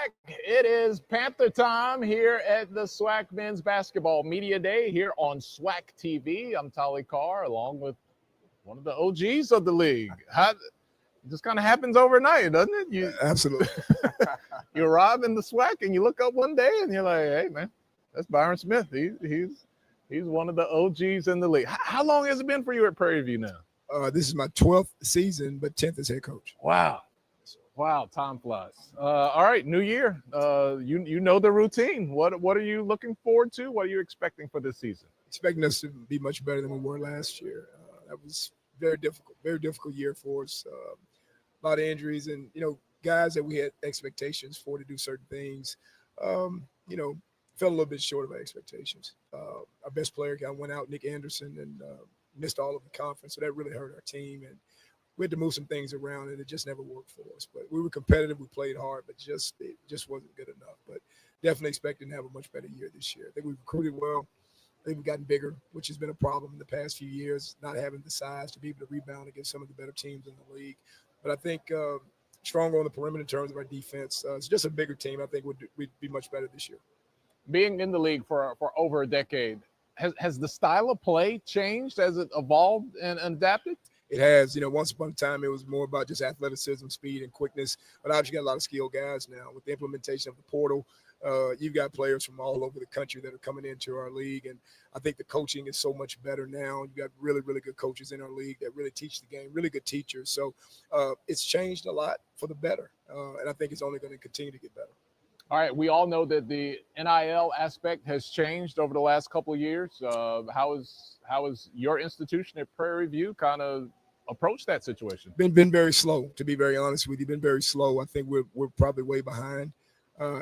SWAC. It is Panther time here at the SWAC Men's Basketball Media Day here on SWAC TV. I'm Tolly Carr, along with one of the OGs of the league. It just kind of happens overnight, doesn't it? Absolutely. You arrive in the SWAC and you look up one day and you're like, hey, man, that's Byron Smith. He's one of the OGs in the league. How long has it been for you at Prairie View now? This is my 12th season, but 10th as head coach. Wow, time flies. All right, new year. You know the routine. What are you looking forward to? What are you expecting for this season? Expecting us to be much better than we were last year. That was very difficult year for us. A lot of injuries and, guys that we had expectations for to do certain things, fell a little bit short of our expectations. Our best player went out, Nick Anderson, and missed all of the conference. So that really hurt our team. And we had to move some things around, and it just never worked for us. But we were competitive. We played hard, but it just wasn't good enough. But definitely expecting to have a much better year this year. I think we've recruited well. I think we've gotten bigger, which has been a problem in the past few years, not having the size to be able to rebound against some of the better teams in the league. But I think stronger on the perimeter in terms of our defense. It's just a bigger team. I think we'd be much better this year. Being in the league for over a decade, has the style of play changed as it evolved and adapted? It has. Once upon a time, it was more about just athleticism, speed, and quickness. But obviously, you got a lot of skilled guys now. With the implementation of the portal, you've got players from all over the country that are coming into our league. And I think the coaching is so much better now. You've got really, really good coaches in our league that really teach the game, really good teachers. So it's changed a lot for the better. And I think it's only going to continue to get better. All right. We all know that the NIL aspect has changed over the last couple of years. How is your institution at Prairie View kind of approach that situation? Been very slow, to be very honest with you. Been very slow. I think we're probably way behind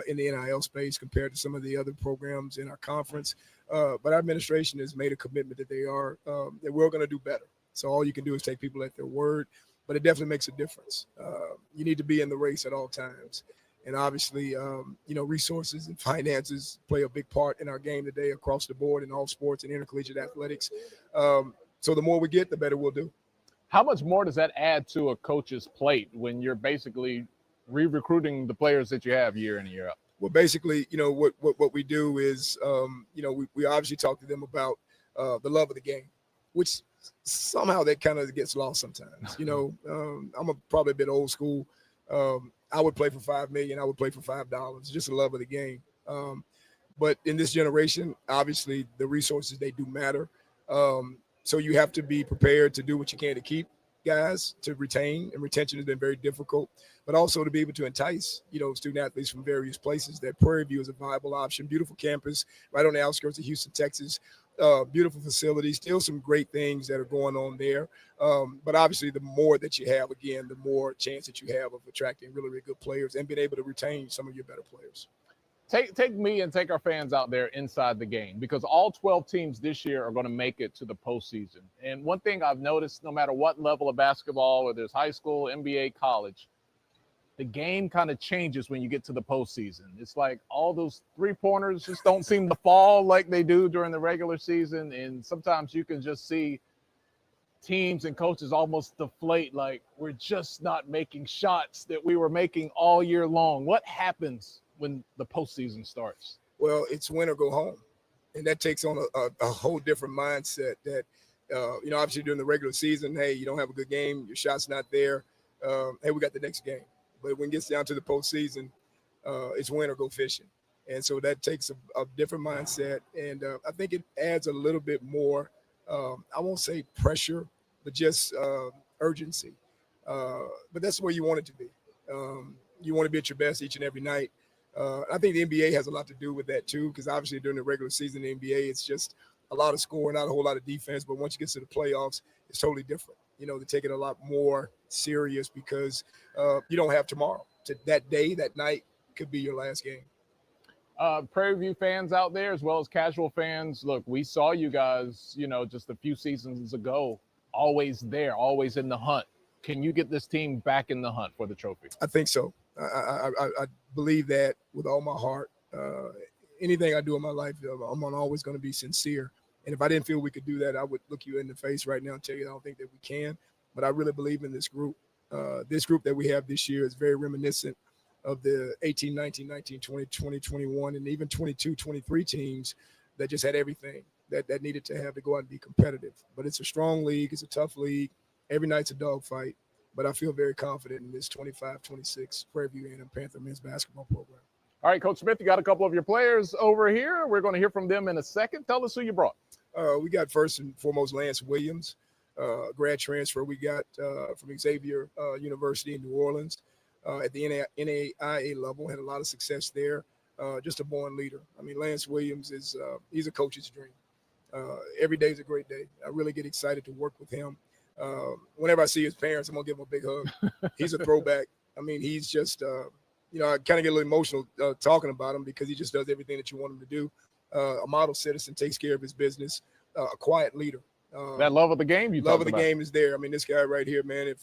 in the NIL space compared to some of the other programs in our conference. But our administration has made a commitment that that we're going to do better. So all you can do is take people at their word, but it definitely makes a difference. You need to be in the race at all times. And obviously, resources and finances play a big part in our game today across the board in all sports and intercollegiate athletics. So the more we get, the better we'll do. How much more does that add to a coach's plate when you're basically re-recruiting the players that you have year in and year out? Well, basically, what we do is, we obviously talk to them about the love of the game, which somehow that kind of gets lost sometimes. I'm probably a bit old school. I would play for $5 million. I would play for $5. Just the love of the game. But in this generation, obviously, the resources, they do matter. So you have to be prepared to do what you can to keep guys, to retain, and retention has been very difficult, but also to be able to entice, student athletes from various places. That Prairie View is a viable option. Beautiful campus right on the outskirts of Houston, Texas. Beautiful facilities, still some great things that are going on there. But obviously, the more that you have, again, the more chance that you have of attracting really, really good players and being able to retain some of your better players. Take me and take our fans out there inside the game, because all 12 teams this year are going to make it to the postseason. And one thing I've noticed, no matter what level of basketball, whether it's high school, NBA, college, the game kind of changes when you get to the postseason. It's like all those three-pointers just don't seem to fall like they do during the regular season. And sometimes you can just see teams and coaches almost deflate, like we're just not making shots that we were making all year long. What happens when the postseason starts? Well, it's win or go home. And that takes on a whole different mindset that, obviously during the regular season, hey, you don't have a good game, your shot's not there. Hey, we got the next game. But when it gets down to the postseason, it's win or go fishing. And so that takes a different mindset. And I think it adds a little bit more, I won't say pressure, but just urgency. But that's where you want it to be. You want to be at your best each and every night. I think the NBA has a lot to do with that too, because obviously during the regular season in the NBA, it's just a lot of scoring, not a whole lot of defense. But once you get to the playoffs, it's totally different. They take it a lot more serious because you don't have tomorrow. That day, that night could be your last game. Prairie View fans out there, as well as casual fans, look, we saw you guys, just a few seasons ago, always there, always in the hunt. Can you get this team back in the hunt for the trophy? I think so. I believe that with all my heart. Anything I do in my life, I'm always going to be sincere. And if I didn't feel we could do that, I would look you in the face right now and tell you I don't think that we can. But I really believe in this group. This group that we have this year is very reminiscent of the 18, 19, 19, 20, 20, 21, and even 22, 23 teams that just had everything that needed to have to go out and be competitive. But it's a strong league. It's a tough league. Every night's a dogfight. But I feel very confident in this 25-26 Prairie View A&M Panther men's basketball program. All right, Coach Smith, you got a couple of your players over here. We're going to hear from them in a second. Tell us who you brought. We got first and foremost Lance Williams, grad transfer we got from Xavier University in New Orleans at the NAIA level. Had a lot of success there. Just a born leader. I mean, Lance Williams is he's a coach's dream. Every day is a great day. I really get excited to work with him. Whenever I see his parents, I'm going to give him a big hug. He's a throwback. I mean, he's just, I kind of get a little emotional talking about him because he just does everything that you want him to do. A model citizen, takes care of his business, a quiet leader. That love of the game love of the game is there. I mean, this guy right here, man,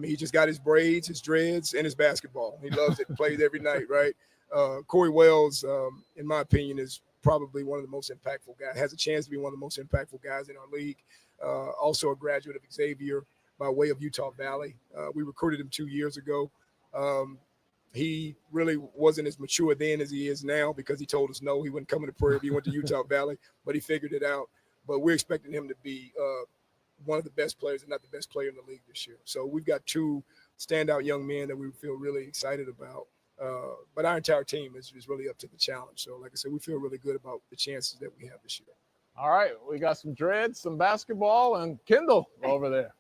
he just got his braids, his dreads, and his basketball. He loves it, plays every night, right? Cory Wells, in my opinion, is probably one of the most impactful guys, has a chance to be one of the most impactful guys in our league. Also a graduate of Xavier by way of Utah Valley. We recruited him 2 years ago. He really wasn't as mature then as he is now because he told us no, he wouldn't come to Prairie. He went to Utah Valley, but he figured it out. But we're expecting him to be one of the best players, and not the best player in the league this year. So we've got two standout young men that we feel really excited about. But our entire team is really up to the challenge. So like I said, we feel really good about the chances that we have this year. All right, we got some dreads, some basketball, and Kendall over there.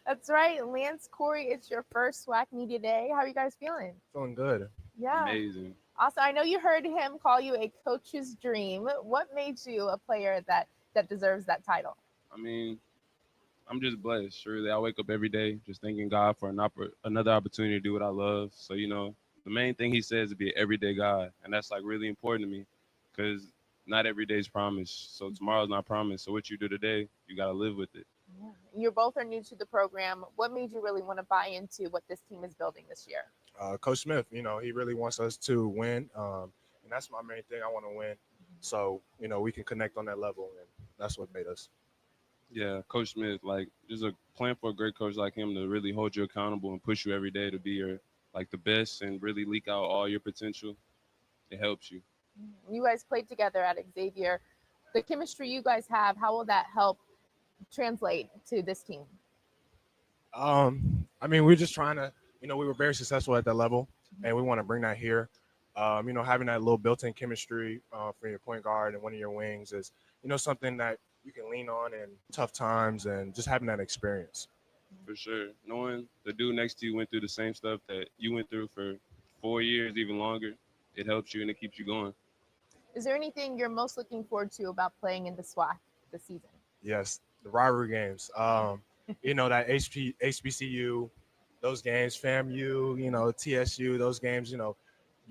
That's right. Lance, Cory, it's your first SWAC Media Day. How are you guys feeling? Feeling good. Yeah. Amazing. Also, I know you heard him call you a coach's dream. What made you a player that deserves that title? I mean, I'm just blessed. Surely I wake up every day just thanking God for another opportunity to do what I love. So, the main thing he says is to be an everyday guy. And that's like really important to me because not every day is promised. So tomorrow's not promised. So what you do today, you got to live with it. Yeah. You both are new to the program. What made you really want to buy into what this team is building this year? Coach Smith, he really wants us to win. And that's my main thing. I want to win. So, we can connect on that level. And that's what made us. Yeah, Coach Smith, there's a plan for a great coach like him to really hold you accountable and push you every day to be the best and really leak out all your potential. It helps you. You guys played together at Xavier. The chemistry you guys have, how will that help translate to this team? We're just trying to, we were very successful at that level, and we want to bring that here. Having that little built-in chemistry for your point guard and one of your wings is, something that you can lean on in tough times, and just having that experience. For sure. Knowing the dude next to you went through the same stuff that you went through for 4 years, even longer, it helps you and it keeps you going. Is there anything you're most looking forward to about playing in the SWAC this season? Yes, the rivalry games. That HBCU, those games, FAMU, TSU, those games, you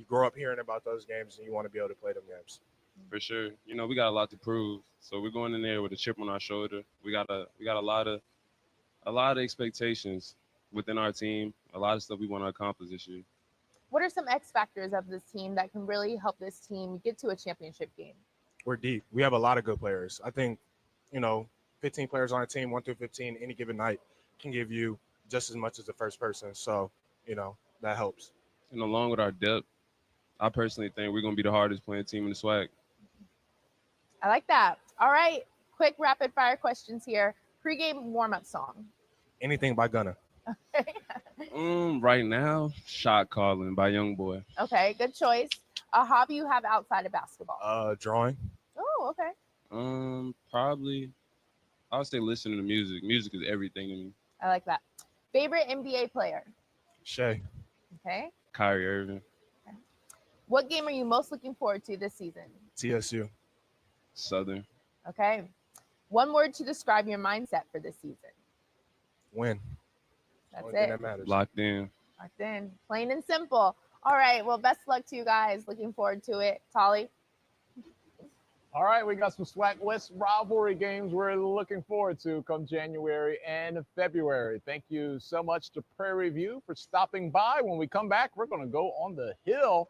grow up hearing about those games and you want to be able to play them games. For sure. We got a lot to prove. So we're going in there with a chip on our shoulder. We got a lot of expectations within our team, a lot of stuff we want to accomplish this year. What are some X factors of this team that can really help this team get to a championship game? We're deep. We have a lot of good players. I think, 15 players on a team, 1 through 15, any given night can give you just as much as the first person. So, that helps. And along with our depth, I personally think we're going to be the hardest playing team in the SWAC. I like that. All right. Quick rapid fire questions here. Pre-game warm-up song. Anything by Gunna. Right now, Shot Calling by Young Boy. Okay, good choice. A hobby you have outside of basketball? Drawing. Oh, okay. Probably, I would say listening to music. Music is everything to me. I like that. Favorite NBA player? Shea. Okay. Kyrie Irving. Okay. What game are you most looking forward to this season? TSU. Southern. Okay. One word to describe your mindset for this season. Win. That's Only thing it. that matters. Locked in. Locked in. Plain and simple. All right. Well, best of luck to you guys. Looking forward to it. Tolly? All right, we got some SWAC West rivalry games we're looking forward to come January and February. Thank you so much to Prairie View for stopping by. When we come back, we're going to go on the hill